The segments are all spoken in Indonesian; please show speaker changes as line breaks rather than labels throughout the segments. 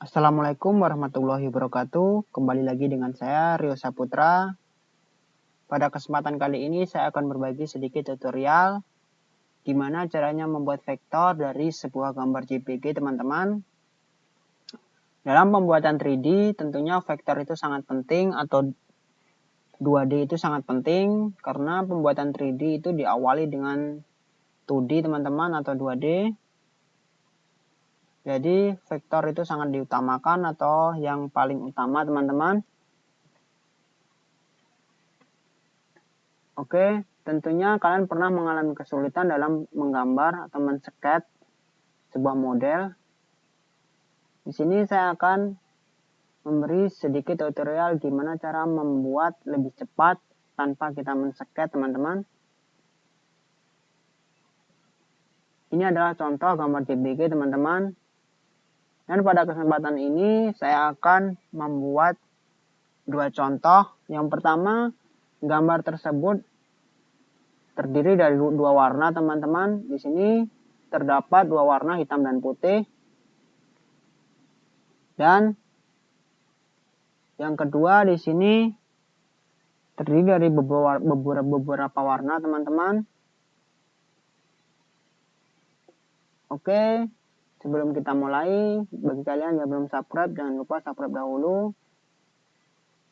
Assalamualaikum warahmatullahi wabarakatuh. Kembali lagi dengan saya, Rio Saputra. Pada kesempatan kali ini saya akan berbagi sedikit tutorial gimana caranya membuat vektor dari sebuah gambar JPG, teman-teman. Dalam pembuatan 3D, tentunya vektor itu sangat penting atau 2D itu sangat penting karena pembuatan 3D itu diawali dengan 2D, teman-teman, atau 2D. Jadi vektor itu sangat diutamakan atau yang paling utama, teman-teman. Oke, tentunya kalian pernah mengalami kesulitan dalam menggambar atau men-sketch sebuah model. Di sini saya akan memberi sedikit tutorial gimana cara membuat lebih cepat tanpa kita men-sketch, teman-teman. Ini adalah contoh gambar JPG, teman-teman. Dan pada kesempatan ini saya akan membuat dua contoh. Yang pertama, gambar tersebut terdiri dari dua warna, teman-teman. Di sini terdapat dua warna, hitam dan putih. Dan yang kedua, di sini terdiri dari beberapa warna, teman-teman. Oke, sebelum kita mulai, bagi kalian yang belum subscribe, jangan lupa subscribe dahulu.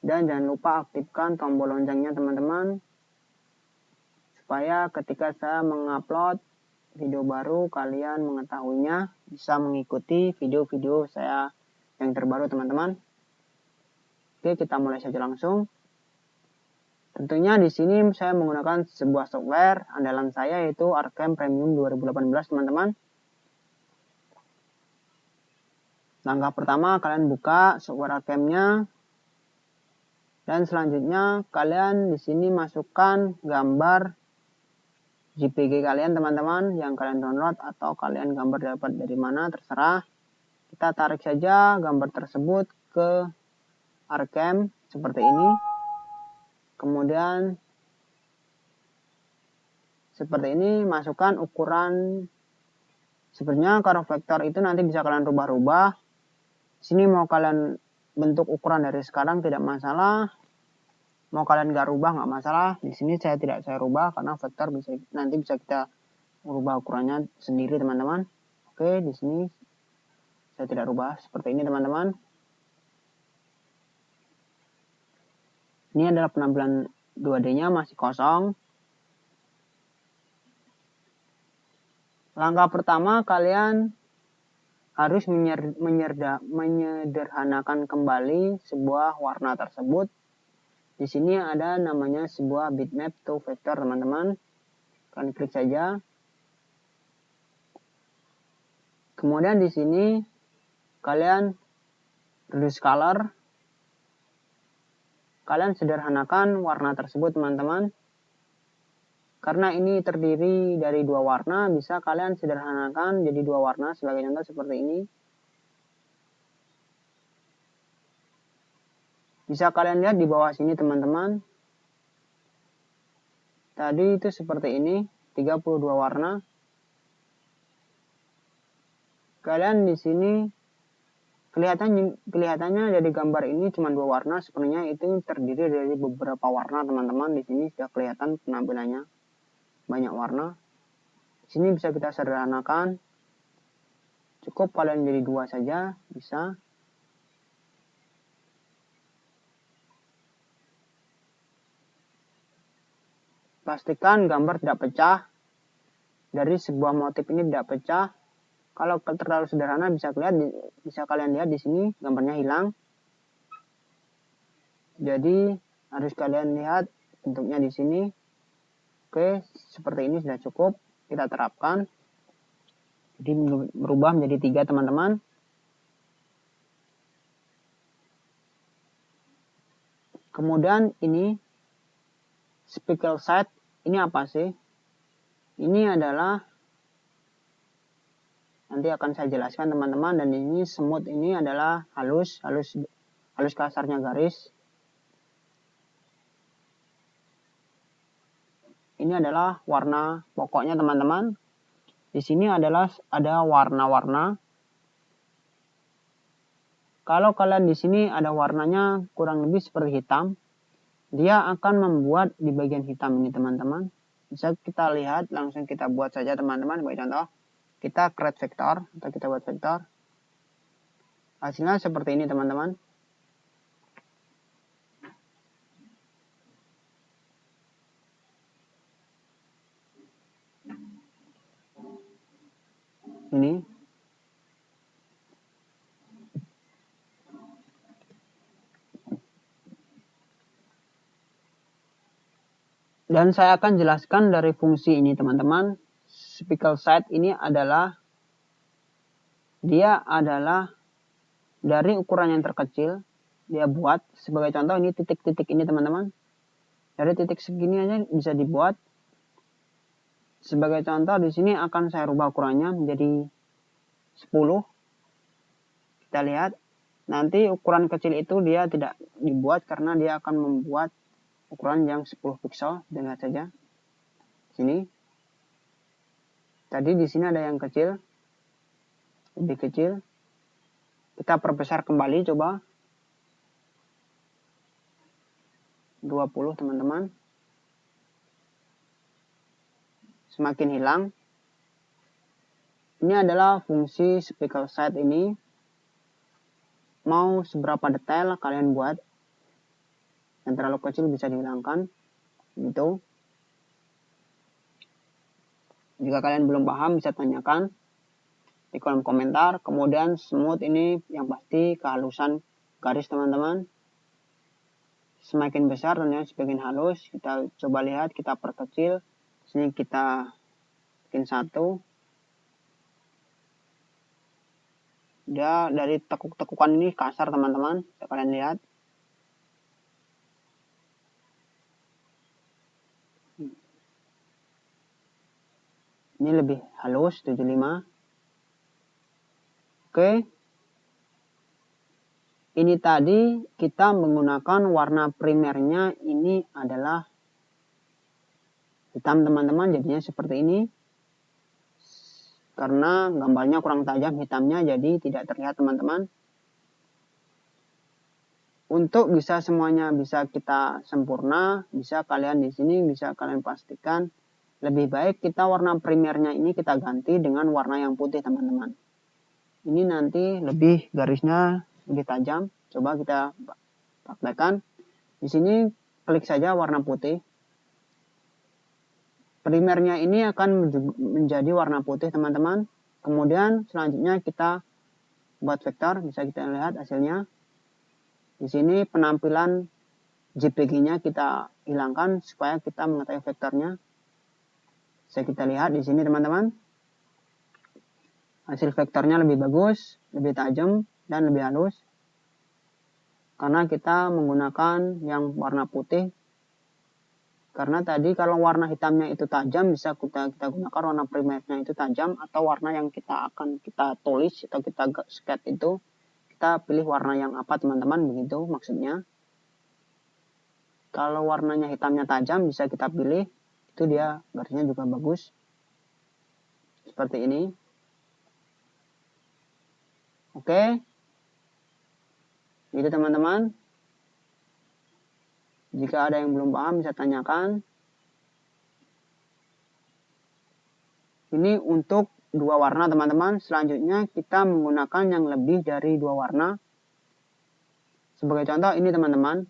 Dan jangan lupa aktifkan tombol loncengnya, teman-teman. Supaya ketika saya mengupload video baru, kalian mengetahuinya, bisa mengikuti video-video saya yang terbaru, teman-teman. Oke, kita mulai saja langsung. Tentunya di sini saya menggunakan sebuah software andalan saya, yaitu Arcam Premium 2018, teman-teman. Langkah pertama, kalian buka software Arcam-nya. Dan selanjutnya kalian di sini masukkan gambar JPG kalian, teman-teman, yang kalian download atau kalian gambar dapat dari mana, terserah. Kita tarik saja gambar tersebut ke Arcam seperti ini. Kemudian seperti ini, masukkan ukuran. Sebenarnya kalau vektor itu nanti bisa kalian rubah-rubah. Sini mau kalian bentuk ukuran dari sekarang tidak masalah. Mau kalian nggak rubah nggak masalah. Di sini saya tidak rubah karena vektor nanti bisa kita rubah ukurannya sendiri, teman-teman. Oke, di sini saya tidak rubah seperti ini, teman-teman. Ini adalah penampilan 2D-nya masih kosong. Langkah pertama, kalian harus menyederhanakan kembali sebuah warna tersebut. Di sini ada namanya sebuah bitmap to vector, teman-teman. Kalian klik saja. Kemudian di sini kalian reduce color. Kalian sederhanakan warna tersebut, teman-teman. Karena ini terdiri dari dua warna, bisa kalian sederhanakan jadi dua warna sebagai contoh seperti ini. Bisa kalian lihat di bawah sini, teman-teman. Tadi itu seperti ini, 32 warna. Kalian di sini kelihatannya dari gambar ini cuma dua warna, sebenarnya itu terdiri dari beberapa warna, teman-teman. Di sini sudah kelihatan penampilannya banyak warna. Di sini bisa kita sederhanakan. Cukup kalian jadi dua saja, bisa. Pastikan gambar tidak pecah. Dari sebuah motif ini tidak pecah. Kalau terlalu sederhana bisa kalian lihat di sini gambarnya hilang. Jadi harus kalian lihat bentuknya di sini. Oke, seperti ini sudah cukup. Kita terapkan. Jadi berubah menjadi 3, teman-teman. Kemudian ini speckle set. Ini apa sih? Ini adalah, nanti akan saya jelaskan, teman-teman. Dan ini semut ini adalah halus kasarnya garis. Ini adalah warna pokoknya, teman-teman. Di sini ada warna-warna. Kalau kalian di sini ada warnanya kurang lebih seperti hitam, dia akan membuat di bagian hitam ini teman-teman. Bisa kita lihat, langsung kita buat saja teman-teman. Sebagai contoh, kita create vektor atau kita buat vektor. Hasilnya seperti ini teman-teman. Ini. Dan saya akan jelaskan dari fungsi ini teman-teman. Speckle size ini adalah, dia adalah dari ukuran yang terkecil, dia buat sebagai contoh ini titik-titik ini teman-teman. Dari titik segini aja bisa dibuat. Sebagai contoh di sini akan saya rubah ukurannya menjadi 10. Kita lihat nanti ukuran kecil itu dia tidak dibuat karena dia akan membuat ukuran yang 10 pixel. Lihat saja. Sini. Tadi di sini ada yang kecil. Lebih kecil. Kita perbesar kembali coba. 20 teman-teman. Semakin hilang. Ini adalah fungsi speckle size ini. Mau seberapa detail kalian buat. Yang terlalu kecil bisa dihilangkan. Gitu. Jika kalian belum paham bisa tanyakan di kolom komentar. Kemudian smooth ini yang pasti kehalusan garis teman-teman. Semakin besar tentunya semakin halus. Kita coba lihat, kita perkecil. Sini kita bikin 1. Dia dari tekuk-tekukan ini kasar teman-teman. Kalian lihat. Ini lebih halus 75. Oke. Ini tadi kita menggunakan warna primernya ini adalah hitam teman-teman. Jadinya seperti ini. Karena gambarnya kurang tajam hitamnya jadi tidak terlihat teman-teman. Untuk bisa semuanya bisa kita sempurna, bisa kalian di sini bisa kalian pastikan lebih baik kita warna primernya ini kita ganti dengan warna yang putih teman-teman. Ini nanti lebih garisnya lebih tajam. Coba kita praktekkan. Di sini klik saja warna putih. Primernya ini akan menjadi warna putih teman-teman. Kemudian selanjutnya kita buat vektor, bisa kita lihat hasilnya. Di sini penampilan JPG-nya kita hilangkan supaya kita mengetahui vektornya. Bisa kita lihat di sini teman-teman. Hasil vektornya lebih bagus, lebih tajam, dan lebih halus. Karena kita menggunakan yang warna putih. Karena tadi kalau warna hitamnya itu tajam, bisa kita gunakan warna primernya itu tajam. Atau warna yang kita akan kita tulis atau kita sketch itu, kita pilih warna yang apa teman-teman, begitu maksudnya. Kalau warnanya hitamnya tajam, bisa kita pilih. Itu dia garisnya juga bagus. Seperti ini. Oke. Gitu teman-teman. Jika ada yang belum paham bisa tanyakan. Ini untuk 2 warna teman-teman. Selanjutnya kita menggunakan yang lebih dari 2 warna. Sebagai contoh ini teman-teman.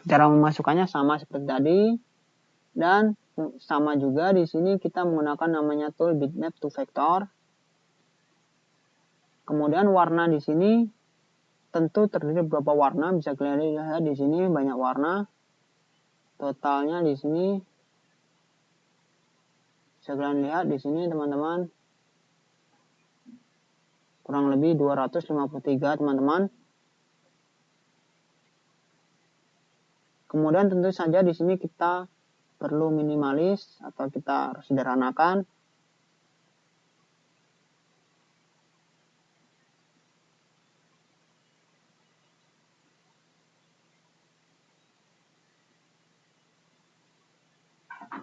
Cara memasukkannya sama seperti tadi. Dan sama juga di sini kita menggunakan namanya tool bitmap to vector. Kemudian warna di sini tentu terdiri beberapa warna. Bisa kalian lihat di sini banyak warna. Totalnya di sini bisa kalian lihat di sini teman-teman. Kurang lebih 253 teman-teman. Kemudian tentu saja di sini kita perlu minimalis atau kita harus sederhanakan.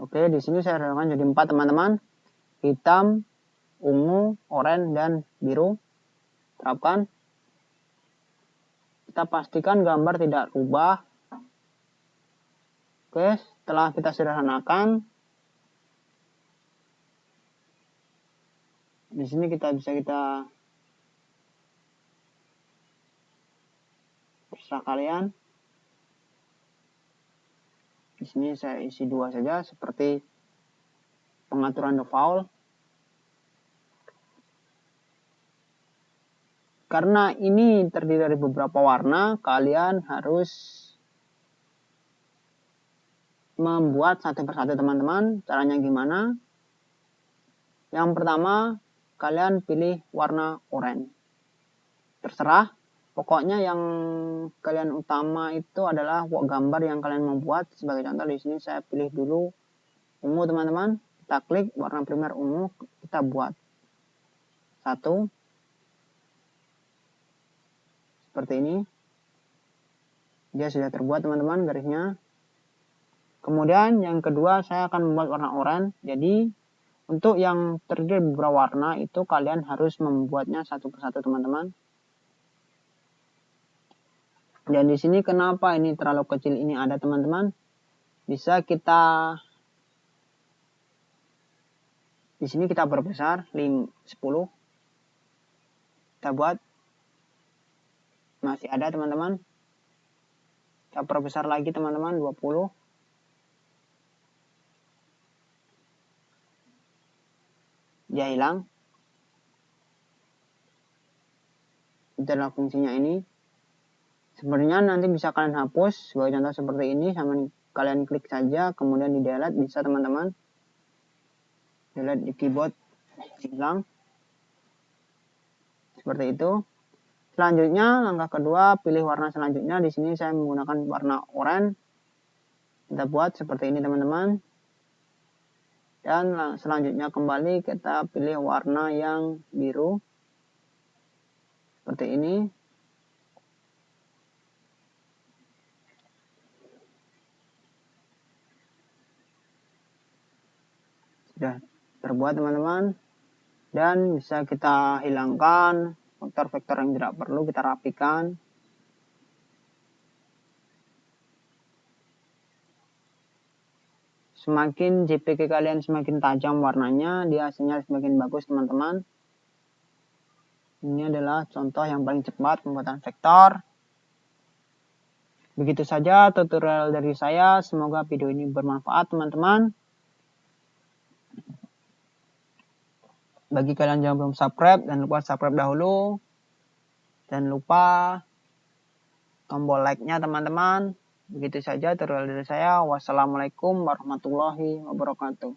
Oke, di sini saya sederhanakan jadi 4 teman-teman. Hitam, ungu, oranye, dan biru. terapkan. Kita pastikan gambar tidak rubah. Oke, setelah kita sederhanakan, di sini kita bisa terserah kalian. Di sini saya isi 2 saja seperti pengaturan default. Karena ini terdiri dari beberapa warna, kalian harus membuat satu persatu teman-teman. Caranya gimana? Yang pertama, kalian pilih warna oranye. Terserah. Pokoknya yang kalian utama itu adalah gambar yang kalian membuat. Sebagai contoh di sini saya pilih dulu ungu teman-teman. Kita klik warna primer ungu, kita buat satu seperti ini. Dia sudah terbuat teman-teman garisnya. Kemudian yang kedua saya akan membuat warna oranye. Jadi untuk yang terdiri dari beberapa warna itu kalian harus membuatnya satu persatu teman-teman. Dan di sini kenapa ini terlalu kecil ini ada teman-teman? Bisa kita di sini kita perbesar 10. Kita buat masih ada teman-teman. Kita perbesar lagi teman-teman 20. Dia hilang. Itu adalah fungsinya ini. Sebenarnya nanti bisa kalian hapus sebagai contoh seperti ini, sama kalian klik saja kemudian di delete bisa teman-teman. Delete di keyboard hilang. Seperti itu. Selanjutnya langkah kedua pilih warna selanjutnya. Di sini saya menggunakan warna oranye. Kita buat seperti ini teman-teman. Dan selanjutnya kembali kita pilih warna yang biru. Seperti ini. Sudah terbuat teman-teman. Dan bisa kita hilangkan vektor-vektor yang tidak perlu, kita rapikan. Semakin JPG kalian semakin tajam warnanya, dia hasilnya semakin bagus teman-teman. Ini adalah contoh yang paling cepat pembuatan vektor. Begitu saja tutorial dari saya, semoga video ini bermanfaat teman-teman. Bagi kalian yang belum subscribe, jangan lupa subscribe dahulu. Jangan lupa tombol like-nya teman-teman. Begitu saja tutorial dari saya. Wassalamualaikum warahmatullahi wabarakatuh.